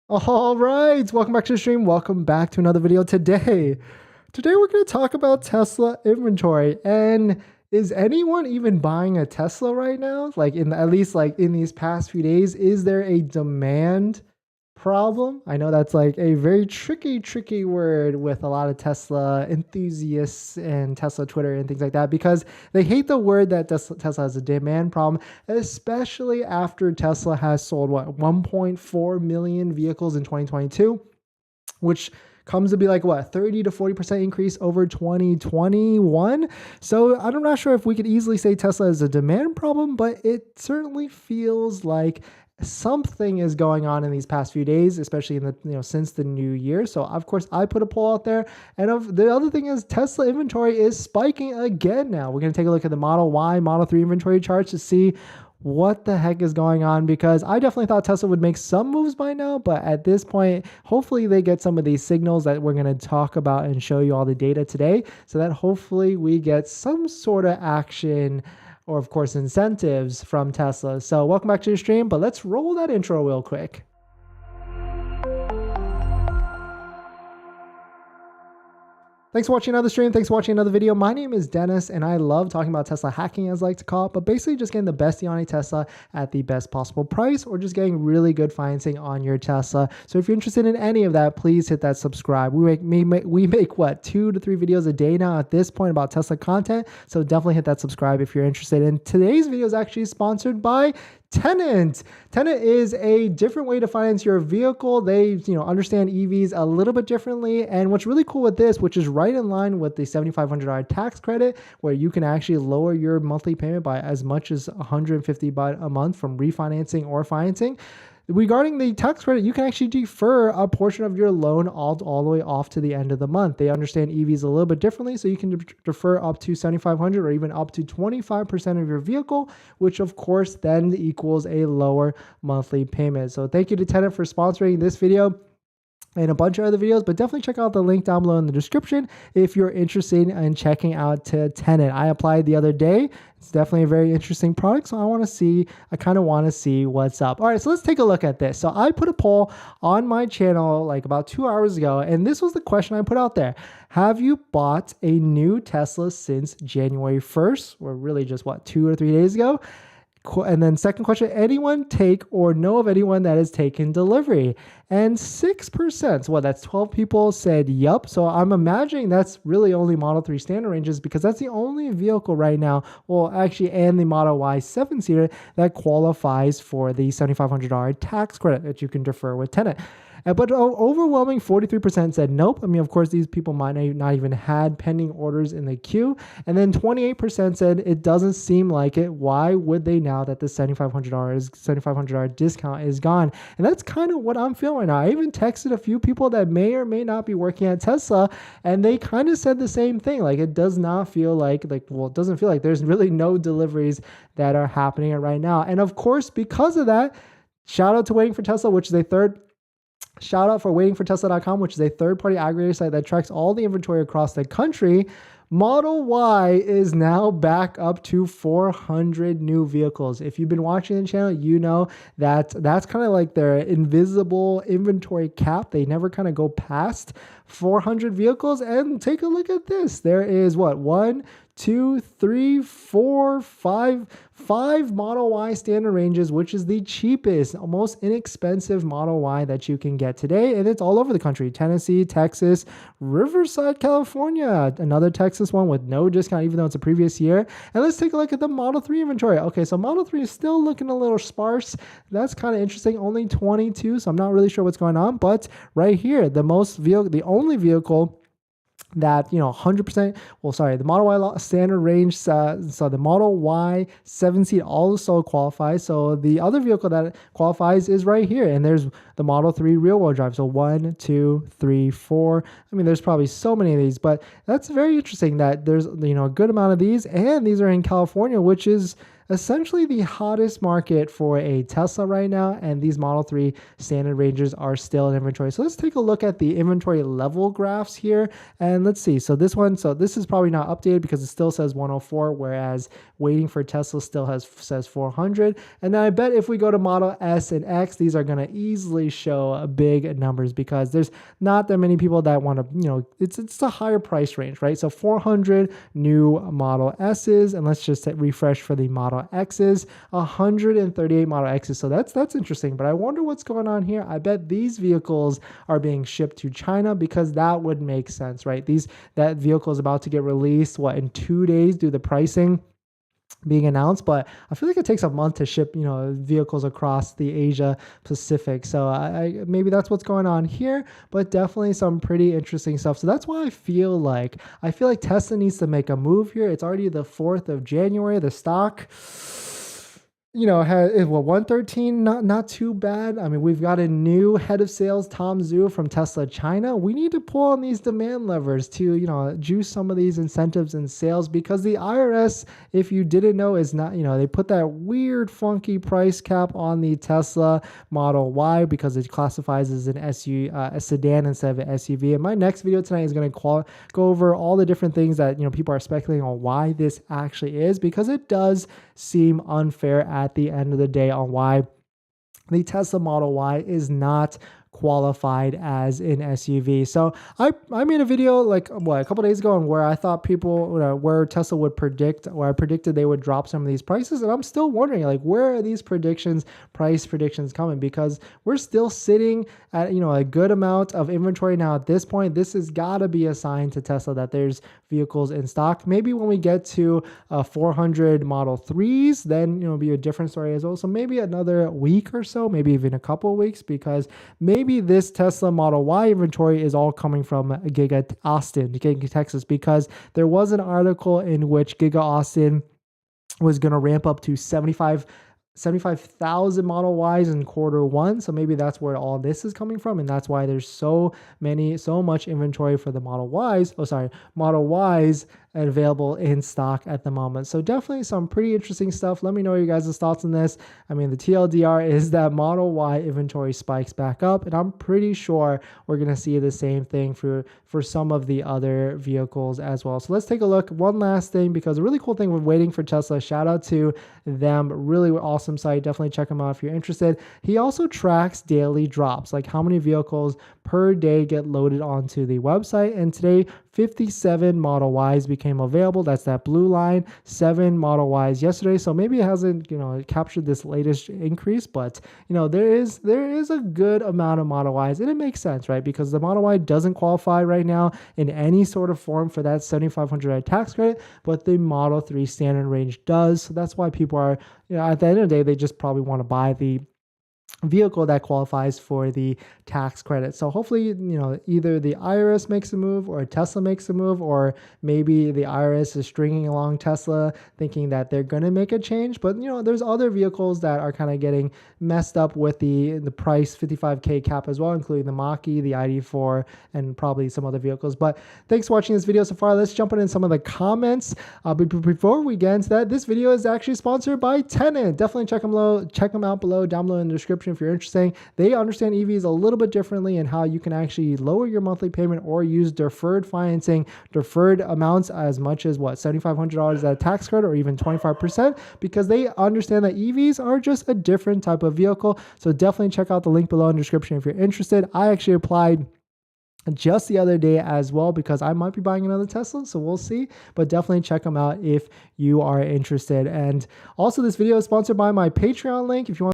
All right, welcome back to the stream. Welcome back to another video today. Today we're going to talk about Tesla inventory, and is anyone even buying a Tesla right now? Like at least like in these past few days, is there a demand problem? I know that's like a very tricky word with a lot of Tesla enthusiasts and Tesla Twitter and things like that, because they hate the word that Tesla has a demand problem, especially after Tesla has sold 1.4 million vehicles in 2022, which comes to be like 30 to 40% increase over 2021. So I'm not sure if we could easily say Tesla is a demand problem, but it certainly feels like something is going on in these past few days, especially in the since the new year. So of course I put a poll out there, and the other thing is Tesla inventory is spiking again. Now we're going to take a look at the Model Y, Model 3 inventory charts to see what the heck is going on, because I definitely thought Tesla would make some moves by now, but at this point, hopefully they get some of these signals that we're going to talk about and show you all the data today, so that hopefully we get some sort of action or of course incentives from Tesla. So welcome back to the stream, but let's roll that intro real quick. Thanks for watching another stream. Thanks for watching another video. My name is Dennis, and I love talking about Tesla hacking, as I like to call it, but basically just getting the best deal on a Tesla at the best possible price, or just getting really good financing on your Tesla. So if you're interested in any of that, please hit that subscribe. We make what, 2 to 3 videos a day now at this point about Tesla content. So definitely hit that subscribe if you're interested. And today's video is actually sponsored by Tenet. Tenet is a different way to finance your vehicle. They, understand EVs a little bit differently. And what's really cool with this, which is right in line with the $7,500 tax credit, where you can actually lower your monthly payment by as much as $150 a month from refinancing or financing. Regarding the tax credit, you can actually defer a portion of your loan all the way off to the end of the month. They understand EVs a little bit differently, so you can defer up to $7,500 or even up to 25% of your vehicle, which of course then equals a lower monthly payment. So thank you to Tenet for sponsoring this video and a bunch of other videos, but definitely check out the link down below in the description if you're interested in checking out Tenet. I applied the other day. It's definitely a very interesting product, so I kind of want to see what's up. All right, so let's take a look at this. So I put a poll on my channel like about 2 hours ago, and this was the question I put out there. Have you bought a new Tesla since January 1st, or really just 2 or 3 days ago? And then second question, anyone take or know of anyone that has taken delivery? And 6%, that's 12 people said yup. So I'm imagining that's really only Model 3 standard ranges, because that's the only vehicle right now, and the Model Y 7-seater that qualifies for the $7,500 tax credit that you can defer with Tenet. But overwhelming 43% said nope. I mean, of course, these people might not even had pending orders in the queue. And then 28% said it doesn't seem like it. Why would they now that the $7,500 discount is gone? And that's kind of what I'm feeling right now. I even texted a few people that may or may not be working at Tesla, and they kind of said the same thing. Like, it does not feel like, it doesn't feel like there's really no deliveries that are happening right now. And of course, because of that, shout out to Waiting for Tesla, which is Shout out for waitingfortesla.com, which is a third-party aggregator site that tracks all the inventory across the country. Model Y is now back up to 400 new vehicles. If you've been watching the channel, you know that that's kind of like their invisible inventory cap. They never kind of go past 400 vehicles. And take a look at this. There is 1, 2, 3, 4, 5 Model Y standard ranges, which is the cheapest, most inexpensive Model Y that you can get today. And it's all over the country: Tennessee, Texas, Riverside, California, another Texas one with no discount, even though it's a previous year. And let's take a look at the Model 3 inventory. Okay, so Model 3 is still looking a little sparse. That's kind of interesting. Only 22, so I'm not really sure what's going on. But right here, the only vehicle that 100%, the Model Y standard range, so the Model Y 7-seat also qualifies. So the other vehicle that qualifies is right here, and there's the Model 3 rear-wheel drive. So 1, 2, 3, 4. I mean, there's probably so many of these, but that's very interesting that there's a good amount of these, and these are in California, which is essentially the hottest market for a Tesla right now, and these Model 3 standard ranges are still in inventory. So let's take a look at the inventory level graphs here, and let's see. So this is probably not updated because it still says 104, whereas waiting for Tesla still says 400. And then I bet if we go to Model S and X, these are going to easily show big numbers because there's not that many people that want to, it's a higher price range, right? So 400 new Model S's, and let's just refresh for the Model X's, 138 Model X's. So that's interesting, but I wonder what's going on here. I bet these vehicles are being shipped to China because that would make sense, right? That vehicle is about to get released, in 2 days, do the pricing being announced, but I feel like it takes a month to ship, vehicles across the Asia Pacific. So maybe that's what's going on here, but definitely some pretty interesting stuff. So that's why I feel like Tesla needs to make a move here. It's already the 4th of January. The stock, has 113, not too bad. I mean, we've got a new head of sales, Tom Zhu from Tesla China. We need to pull on these demand levers to, juice some of these incentives and sales, because the IRS, if you didn't know, is not, they put that weird, funky price cap on the Tesla Model Y because it classifies as a sedan instead of an SUV. And my next video tonight is going to go over all the different things that, people are speculating on why this actually is, because it does seem unfair at the end of the day on why the Tesla Model Y is not qualified as an SUV. So I made a video a couple days ago on where I thought where Tesla would where I predicted they would drop some of these prices, and I'm still wondering where are these price predictions coming, because we're still sitting at a good amount of inventory now at this point. This has got to be a sign to Tesla that there's vehicles in stock. Maybe when we get to 400 Model 3s, then it'll be a different story as well. So maybe another week or so, maybe even a couple of weeks, because maybe this Tesla Model Y inventory is all coming from Giga Texas, because there was an article in which Giga Austin was going to ramp up to 75,000 Model Ys in Q1. So maybe that's where all this is coming from. And that's why there's so much inventory for the Model Ys available in stock at the moment. So definitely some pretty interesting stuff. Let me know your guys' thoughts on this. I mean, the TLDR is that Model Y inventory spikes back up, and I'm pretty sure we're going to see the same thing for some of the other vehicles as well. So let's take a look. One last thing, because a really cool thing with waiting for Tesla, shout out to them, really awesome site. Definitely check them out if you're interested. He also tracks daily drops, like how many vehicles per day get loaded onto the website. And today, 57 Model Ys became available. That's that blue line. 7 Model Ys yesterday. So maybe it hasn't, captured this latest increase, but there is a good amount of Model Ys, and it makes sense, right? Because the Model Y doesn't qualify right now in any sort of form for that $7,500 tax credit, but the Model 3 standard range does. So that's why people are, at the end of the day, they just probably want to buy the vehicle that qualifies for the tax credit. So hopefully, either the IRS makes a move or Tesla makes a move, or maybe the IRS is stringing along Tesla thinking that they're going to make a change. But, there's other vehicles that are kind of getting messed up with the price 55K cap as well, including the Mach-E, the ID4, and probably some other vehicles. But thanks for watching this video so far. Let's jump in some of the comments. But before we get into that, this video is actually sponsored by Tenet. Definitely check them out down below in the description if you're interested. They understand EVs a little bit differently and how you can actually lower your monthly payment or use deferred financing, deferred amounts as much as $7,500 at tax credit, or even 25%, because they understand that EVs are just a different type of vehicle. So definitely check out the link below in the description if you're interested. I actually applied just the other day as well, because I might be buying another Tesla, so we'll see, but definitely check them out if you are interested. And also, this video is sponsored by my Patreon link. If you want